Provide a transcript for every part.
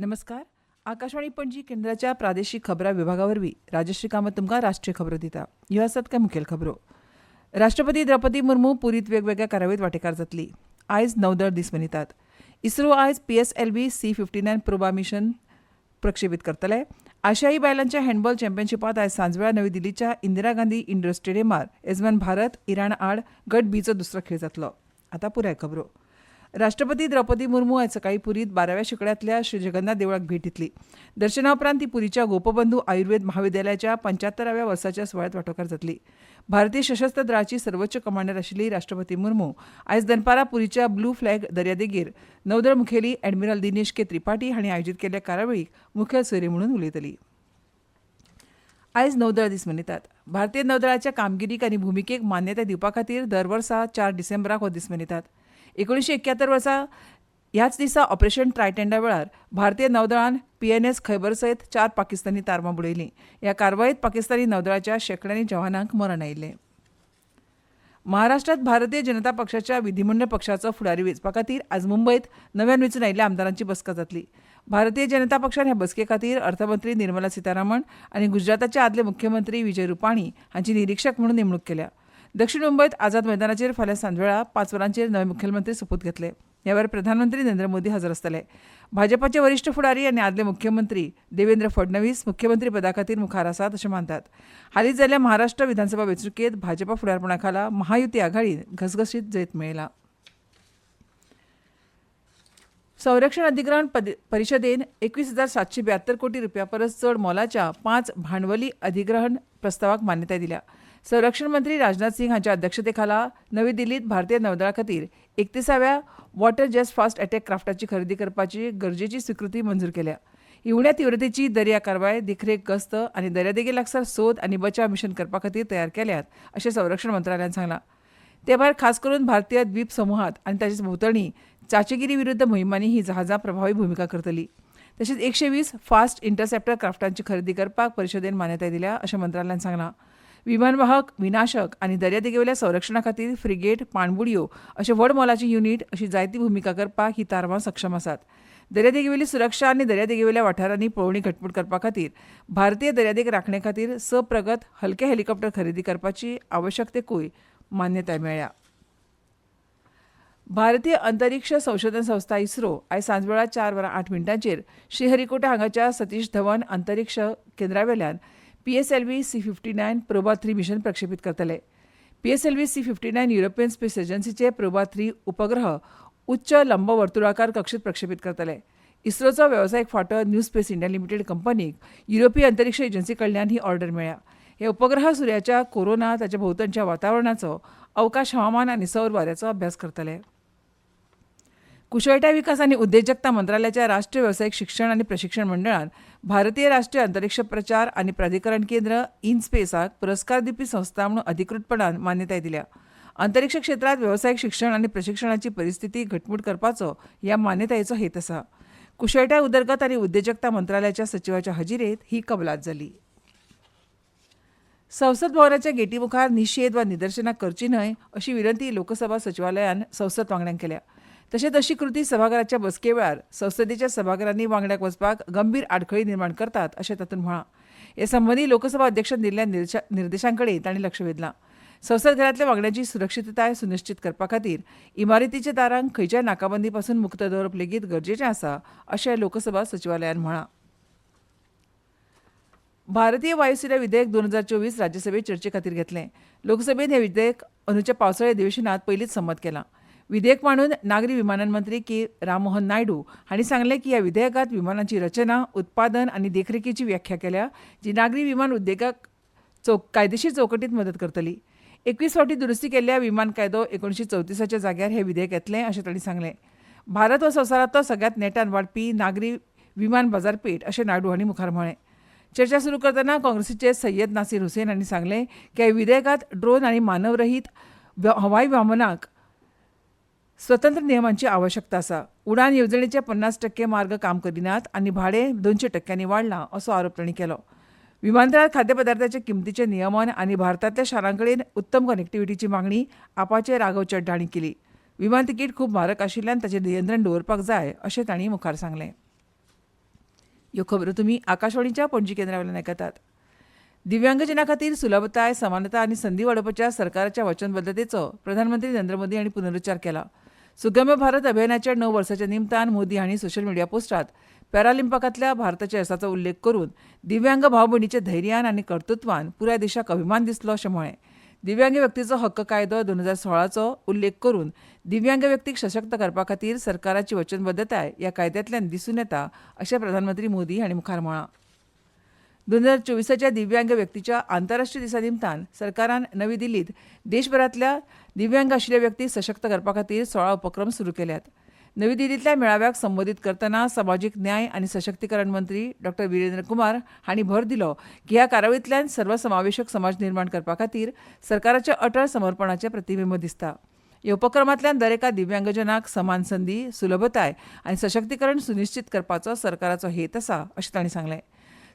नमस्कार. आकाशवाणी पणजी केंद्राच्या प्रादेशीक खबरां विभागावरवीं राजश्री कामत तुमकां राष्ट्रीय खबरो दिता. ह्यो आसात कांय मुखेल खबरो. राष्ट्रपती द्रौपदी मुर्मू पुरीत वेगवेगळ्या कार्यावळींत वांटेकार जातली. आयज नौदळ दीस मनयतात. इस्रो आयज PSLV C-59 प्रोबा मिशन प्रक्षेपीत करतले. आशियाई बायलांच्या हँडबॉल चॅम्पियनशिपांत आयज सांजवेळा नवी दिल्लीच्या इंदिरा गांधी इंडोर स्टेडियमार येजमान भारत इराण आड गट बीचो दुसरो खेळ जातलो. आतां पुराय खबरो. राष्ट्रपती द्रौपदी मुर्मू आयज सकाळीं पुरीत 12व्या शेंकड्यांतल्या श्री जगन्नाथ देवळाक भेट दितली. दर्शना उपरांत ती पुरीच्या गोपबंधू आयुर्वेद महाविद्यालयाच्या 75व्या वर्साच्या सुवाळ्यात वांटेकार जातली. भारतीय सशस्त्र दळाची सर्वोच्च कमांडर आशिल्ली राष्ट्रपती मुर्मू आयज दनपारां पुरीच्या ब्लू फ्लॅग दर्यादेगेर नौदळ मुखेली एडमिरल दिनेश के त्रिपाठी हांणी आयोजीत केल्ल्या कार्यावळीक मुखेल सोयरे म्हणून उलयतली. आयज नौदळ दीस मनयतात. भारतीय नौदळाच्या कामगिरीक आनी भुमिकेक मान्यताय दिवपा खातीर दर वर्सा 4 डिसेंबराक हो दीस मनयतात. 1971 वर्सा ह्याच दिसा ऑपरेशन ट्रायटँडा वेळार भारतीय नौदळान PNS खैबर सयत 4 पाकिस्तानी तारमां बुडयलीं. ह्या कारवायेंत पाकिस्तानी नौदळाच्या शेकड्यांनी जवानांक मरण आयिल्लें. महाराष्ट्रांत भारतीय जनता पक्षाच्या विधिमंडळ पक्षाचो फुडारी वेंचपा खातीर आज मुंबयत नव्यान वेंचून आयिल्ल्या आमदारांची बसका जातली. भारतीय जनता पक्षान ह्या बसके खातीर अर्थमंत्री निर्मला सीतारामन आनी गुजराताचे आदले मुख्यमंत्री विजय रुपाणी हांची निरीक्षक म्हणून नेमणूक केल्या. दक्षिण मुंबयत आझाद मैदानाचेर फाल्यां सांजवेळा 5 वरांचेर नवे मुख्यमंत्री सोपूत घेतले. ह्या वेळार प्रधानमंत्री नरेंद्र मोदी हजर आसतले. भाजपाचे वरिश्ठ फुडारी आनी आदले मुख्यमंत्री देवेंद्र फडणवीस मुख्यमंत्री पदा खातीर मुखार आसात अशें मानतात. हालींच जाल्ल्या महाराष्ट्र विधानसभा वेंचणुकेंत भाजपा फुडारपणा खाला महायुती आघाडीन घसघशीत जैत मेळयला. संरक्षण अधिग्रहण परिशदेन 21,772 कोटी रुपया परस चड मोलाच्या 5 भांडवली अधिग्रहण प्रस्तावाक मान्यताय दिल्या. संरक्षण मंत्री राजनाथ सिंग हांच्या अध्यक्षते खाला नवी दिल्लीत भारतीय नौदळा खातीर 31व्या वॉटर जेट फास्ट अटॅक क्राफ्टाची खरेदी करपाची गरजेची स्विकृती मंजूर केल्या. ही उण्या तीव्रतेची दर्या कारवाय देखरेख गस्त आनी दर्यादेगे लागसार सोद आनी बचाव मिशन करपा खातीर तयार केल्यात अशें संरक्षण मंत्रालयान सांगलां. ते भायर खास करून भारतीय द्वीप समूहात आनी ताचे भोंवतणी चाचेगिरी विरुद्ध मोहिमांनी ही जहाजां प्रभावी भुमिका करतली. तशेंच 120 फास्ट इंटरसेप्टर क्राफ्टांची खरेदी करपाक परिशदेन मान्यताय दिल्या अशें मंत्रालयान सांगलां. विमानवाहक विनाशक आनी दर्यादेगेवेल्या संरक्षणा खातीर फ्रिगेट पाणबुडयो अशे व्हड मोलाची युनिट अशी जायती भुमिका करपाक ही तारमां सक्षम आसात. दर्यादेगेवेली सुरक्षा आनी दर्यादेगेवेल्या वाठारांनी पळोवणी घटमूट करपा खातीर भारतीय दर्यादेग राखणे खातीर सप्रगत हलके हेलिकॉप्टर खरेदी करपाची आवश्यकतेकूय मान्यताय मेळ्ळ्या. भारतीय अंतरीक्ष संशोधन संस्था इस्रो आयज सांजवेळा 4 वरां 8 मिनटांचेर श्रीहरिकोटा हांगाच्या सतीश धवन अंतरीक्ष केंद्रावेल्यान PSLV C-59 प्रोबा 3 मिशन प्रक्षेपीत करतले. PSLV C-59 युरोपियन स्पेस एजन्सीचे प्रोबा 3 उपग्रह उच्च लंबवर्तुळाकार कक्षेत प्रक्षेपीत करतले. इस्रोचो वेवसायीक फांटो न्यू स्पेस इंडिया लिमिटेड कंपनीक युरोपीय अंतरीक्ष एजन्सी कडल्यान ही ऑर्डर मेळ्ळ्या. हे उपग्रह सूर्याच्या कोरोना ताच्या भोंवतणच्या वातावरणाचो अवकाश हवामान आनी सौर वाऱ्याचो अभ्यास करतले. कुशळटाय विकास आनी उद्देजकता मंत्रालयाच्या राष्ट्रीय वेवसायीक शिक्षण आनी प्रशिक्षण मंडळान भारतीय राष्ट्रीय अंतरीक्ष प्रचार आनी प्राधिकरण केंद्र इनस्पेसाक पुरस्कार दिवपी संस्था म्हणून अधिकृतपणान मान्यताय दिल्या. अंतरीक्ष क्षेत्रांत वेवसायीक शिक्षण आनी प्रशिक्षणाची परिस्थिती घटमूट करपाचो ह्या मान्यतायेचो हेत आसा. कुशळटाय उदरगत आनी उद्देजकता मंत्रालयाच्या सचिवाच्या हजेरेंत ही कबलात जाली. संसद भवनाच्या गेटी मुखार निशेध वा निदर्शनां करची न्हय अशी विनंती लोकसभा सचिवालयान संसद वांगड्यांक केल्या. तशेंच अशी कृती सभाघराच्या बसके वेळार संसदेच्या सभाघरांनी वांगड्याक वचपाक गंभीर आडखळी निर्माण करतात अशें तातूंत म्हळां. हे संबंदी लोकसभा अध्यक्षान दिल्ल्या निर्देशांकडे तांणी लक्ष वेधलां. संसद घरांतल्या वांगड्यांची सुरक्षीतताय सुनिश्चित करपा खातीर इमारतीच्या दारांक खंयच्याय नाकाबंदी पासून मुक्त दवरप लेगीत गरजेचें आसा अशें लोकसभा सचिवालयान म्हळां. भारतीय वायुसेना विधेयक 2024 राज्यसभेत चर्चे खातीर घेतलें. लोकसभेत हे विधेयक अंदूच्या पावसाळी अधिवेशनात पयलींच संमत केलां. विधेयक मांडून नागरी विमानन मंत्री के राममोहन नायडू हांणी सांगलें की ह्या विधेयकांत विमानांची रचना उत्पादन आनी देखरेखीची व्याख्या केल्या जी नागरी विमान उद्देगाक कायदेशीर चौकटींत मदत करतली. 21 फावटी दुरुस्ती केल्ल्या विमान कायदो 1934च्या जाग्यार हे विधेयक येतलें अशें तांणी सांगलें. भारत हो संवसारांतलो सगळ्यांत नेटान वाडपी नागरी विमान बाजारपेठ अशें नायडू हांणी मुखार म्हळें. चर्चा सुरू करतना काँग्रेसीचे सय्यद नासीर हुसैन हांणी सांगलें की ह्या विधेयकांत ड्रोन आनी मानवरहीत हवाई वाहनाक स्वतंत्र नियमांची आवश्यकता आसा. उडान येवजणेचे 50% मार्ग काम करिनात आनी भाडें 200% वाडलां असो आरोप तांणी केलो. विमानतळार खाद्यपदार्थाच्या किंमतीचें नियमन आनी भारतांतल्या शारांकडेन उत्तम कनेक्टिव्हिटीची मागणी आपाचे राघव चड्ढा हांणी केली. विमान तिकीट खूब म्हारग आशिल्ल्यान ताचेर नियंत्रण दवरपाक जाय अशें तांणी मुखार सांगलें. ह्यो खबरो तुमी आकाशवाणीच्या पणजी केंद्रावयल्यान आयकतात. दिव्यांगजनां खातीर सुलभताय, समानता आनी संदी वाडोवपाच्या सरकाराच्या वचनबद्धतेचो प्रधानमंत्री नरेंद्र मोदी हांणी पुनरुच्चार केला. सुगम्य भारत अभियानाच्या 9 वर्साच्या निमतान मोदी हांणी सोशल मिडिया पोस्टात पॅरालिंपिकांतल्या भारताच्या येसाचो उल्लेख करून दिव्यांग भाव भयणीच्या धैर्यान आनी कर्तृत्वान पुराय देशाक अभिमान दिसलो अशें म्हळें. दिव्यांग व्यक्तीचो हक्क कायदो 2016चो उल्लेख करून दिव्यांग व्यक्तीक सशक्त करपा खातीर सरकाराची वचनबद्धताय ह्या कायद्यांतल्यान दिसून येता अशें प्रधानमंत्री मोदी हांणी मुखार म्हळां. 2024च्या दिव्यांग व्यक्तीच्या आंतरराष्ट्रीय दिसा निमतान सरकारान नवी दिल्लींत देशभरांतल्या दिव्यांग आशिल्ले व्यक्तीक सशक्त करपा खातीर 16 उपक्रम सुरू केल्यात. नवी दिल्लींतल्या मेळाव्याक संबोधीत करतना समाजीक न्याय आनी सशक्तीकरण मंत्री डॉ विरेंद्र कुमार हांणी भर दिलो की ह्या कार्यावळींतल्यान सर्वसमावेशक समाज निर्माण करपा खातीर सरकाराच्या अटळ समर्पणाचें प्रतिबिंब दिसता. ह्या उपक्रमांतल्यान दरेका दिव्यांगजनाक समान संदी, सुलभताय आनी सशक्तीकरण सुनिश्चित करपाचो सरकाराचो हेत आसा अशें तांणी सांगलें.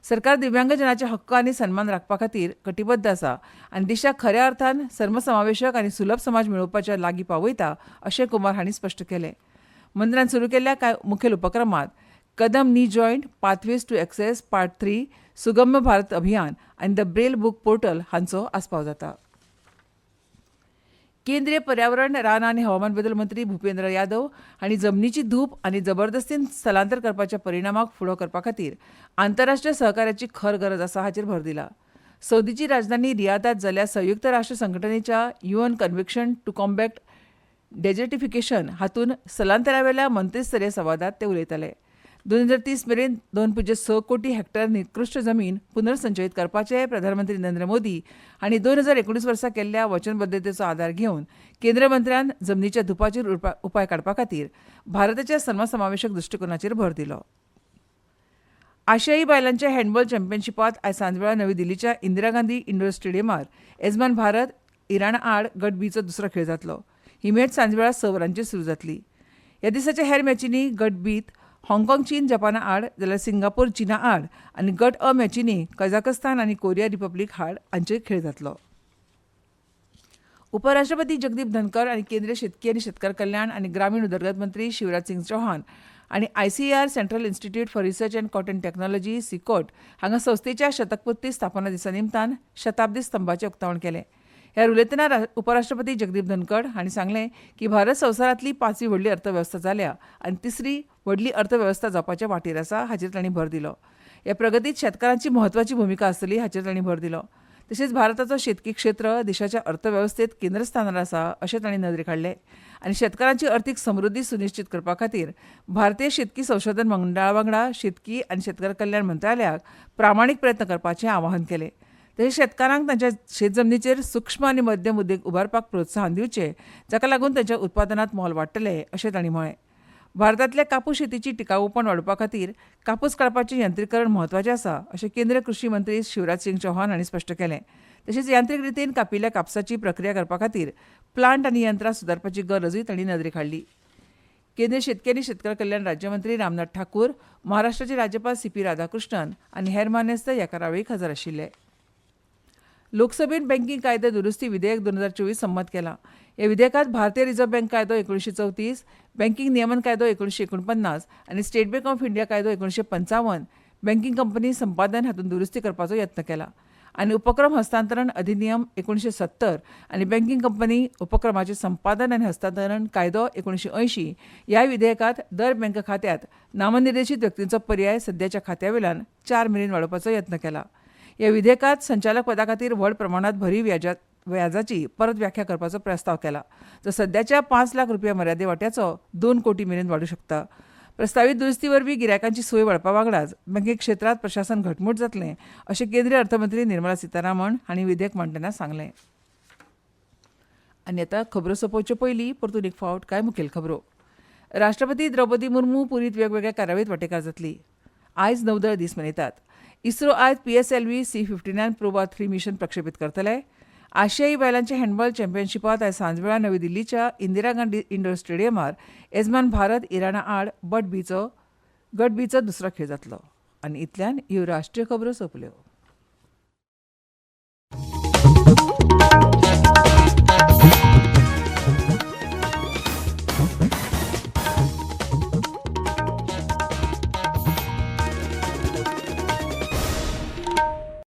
सरकार दिव्यांगजनांचे हक्क आनी सन्मान राखपा खातीर कटिबद्ध आसा आनी देशाक खऱ्या अर्थान सर्वसमावेशक आनी सुलभ समाज मेळोवपाच्या लागीं पावयता अशें कुमार हांणी स्पश्ट केलें. मंत्र्यान सुरू केल्ल्या कांय मुखेल उपक्रमांत कदम नी joint, pathways to access part 3, Sugamya Bharat Abhiyan आनी द ब्रेल बुक पोर्टल हांचो आस्पाव जाता. केंद्रीय पर्यावरण, रान आनी हवामान बदल मंत्री भुपेंद्र यादव हांणी जमनीची धूप आनी जबरदस्तीन स्थलांतर करपाच्या परिणामाक फुडो करपा खातीर आंतरराष्ट्रीय सहकार्याची खर गरज आसा हाचेर भर दिला. सौदीची राजधानी रियादात जाल्ल्या संयुक्त राष्ट्र संघटनेच्या UN कन्व्हेन्शन टू कॉम्बॅट डेझर्टिफिकेशन हातून स्थलांतरावेल्या मंत्रीस्तरीय संवादात ते उलयताले. 2030 मेरेन 2.6 कोटी हेक्टर निकृश्ट जमीन पुनर्संचयीत करपाचे प्रधानमंत्री नरेंद्र मोदी हांणी 2019 वर्सा केल्ल्या वचनबद्धतेचो आदार घेवन केंद्रीय मंत्र्यान जमनीच्या धुपाचेर उपाय काडपा खातीर भारताच्या सर्वसमावेशक दृश्टिकोनाचेर भर दिलो. आशियाई बायलांच्या हँडबॉल चॅम्पियनशिपांत आयज सांजवेळा नवी दिल्लीच्या इंदिरा गांधी इंडोर स्टेडियमार येजमान भारत इराणा आड गट बीचो दुसरो खेळ जातलो. ही मॅच सांजवेळा 6 वरांचेर सुरू जातली. ह्या दिसाच्या हेर मॅचींनी गट बीत हाँगकाँग चीन जपाना आड जाल्यार सिंगापूर चीना आड आनी गट अ मॅचींनी कझाकस्तान आनी कोरिया रिपब्लीक आड हांचेर खेळ जातलो. उपराष्ट्रपती जगदीप धनकर आनी केंद्रीय शेतकी आनी शेतकार कल्याण आनी ग्रामीण उदरगत मंत्री शिवराज सिंग चौहान आनी ICAR central institute for research and cotton technology CIRCOT हांगा संस्थेच्या शतकपुर्ती स्थापना दिसा निमतान शताब्दी स्तंभाचें उक्तावण केलें. ह्या उलयतना उपराष्ट्रपती जगदीप धनखड हांणी सांगलें की भारत संवसारांतली 5वी व्हडली अर्थवेवस्था जाल्या आनी 3री व्हडली अर्थवेवस्था जावपाच्या वाटेर आसा हाचेर तांणी भर दिलो. ह्या प्रगतीत शेतकारांची म्हत्वाची भुमिका आसतली हाचेर तांणी भर दिलो. तशेंच भारताचो शेतकी क्षेत्र देशाच्या अर्थवेवस्थेत केंद्रस्थानार आसा अशें तांणी नदरेक हाडलें आनी शेतकारांची अर्थीक समृद्धी सुनिश्चित करपा खातीर भारतीय शेतकी संशोधन मंडळा वांगडा शेतकी आनी शेतकार कल्याण मंत्रालयाक प्रामाणीक प्रयत्न करपाचें आवाहन केलें. तशेंच शेतकारांक तांच्या शेत जमनीचेर सूक्ष्म आनी मध्यम उद्देग उबारपाक प्रोत्साहन दिवचें जाका लागून तांच्या उत्पादनांत मोल वाडटलें अशें तांणी म्हळें. भारतांतल्या कापूस शेतीची टिकाऊपण वाडोवपा खातीर कापूस काडपाचें यंत्रीकरण म्हत्वाचें आसा अशें केंद्रीय कृशी मंत्री शिवराज सिंग चौहान हांणी स्पश्ट केलें. तशेंच यांत्रीक रितीन कापिल्ल्या कापसाची प्रक्रिया करपा खातीर प्लांट आनी यंत्रां सुदारपाची गरजूय तांणी नदरेक हाडली. केंद्रीय शेतकी आनी शेतकार कल्याण राज्यमंत्री रामनाथ ठाकूर, महाराष्ट्राचे राज्यपाल CP राधाकृष्णन आनी हेर मानेस्त ह्या कार्यावळीक हजर आशिल्ले. लोकसभेन बँकिंग कायदो दुरुस्ती विधेयक 2024 संमत केला. ह्या विधेयकांत भारतीय रिझर्व्ह बँक कायदो 1934, बँकिंग नियमन कायदो 1949 आनी स्टेट बँक ऑफ इंडिया कायदो 1955 बँकिंग कंपनी संपादन हातूंत दुरुस्ती करपाचो यत्न केला आनी उपक्रम हस्तांतरण अधिनियम 1970 आनी बँकिंग कंपनी उपक्रमाचें संपादन आनी हस्तांतरण कायदो 1980 ह्या विधेयकांत दर बँक खात्यांत नामनिर्देशीत व्यक्तींचो पर्याय सद्याच्या खात्यावेल्यान 4 मेरेन वाडोवपाचो यत्न केला. ह्या विधेयकांत संचालक पदा खातीर व्हड प्रमाणांत भरीव व्याजाची परत व्याख्या करपाचो प्रस्ताव केला, जो सद्याच्या 5 लाख रुपया मर्यादे वाट्याचो 2 कोटी मेरेन वाडूं शकता. प्रस्तावित दुरुस्ती वरवीं गिरायकांची सोय वाडपा वांगडाच बँकिंग क्षेत्रांत प्रशासन घटमूट जातलें अशें केंद्रीय अर्थमंत्री निर्मला सीतारामन हांणी विधेयक मांडटना सांगलें. आनी आतां खबरो सोंपोवचे पयलीं परतून एक फावट कांय मुखेल खबरो. राष्ट्रपती द्रौपदी मुर्मू पुरीत वेगवेगळ्या कार्यावळींत वांटेकार जातली. आयज नौदळ दीस मनयतात. इस्रो आयज PSLV C-59 प्रोबा 3 मिशन प्रक्षेपीत करतले. आशियाई बायलांच्या हँडबॉल चॅम्पियनशिपांत आयज सांजवेळा नवी दिल्लीच्या इंदिरा गांधी इंडोर स्टेडियमार येजमान भारत इराणा आड गट बीचो दुसरो खेळ जातलो. आनी इतल्यान ह्यो राष्ट्रीय खबरो सोंपल्यो.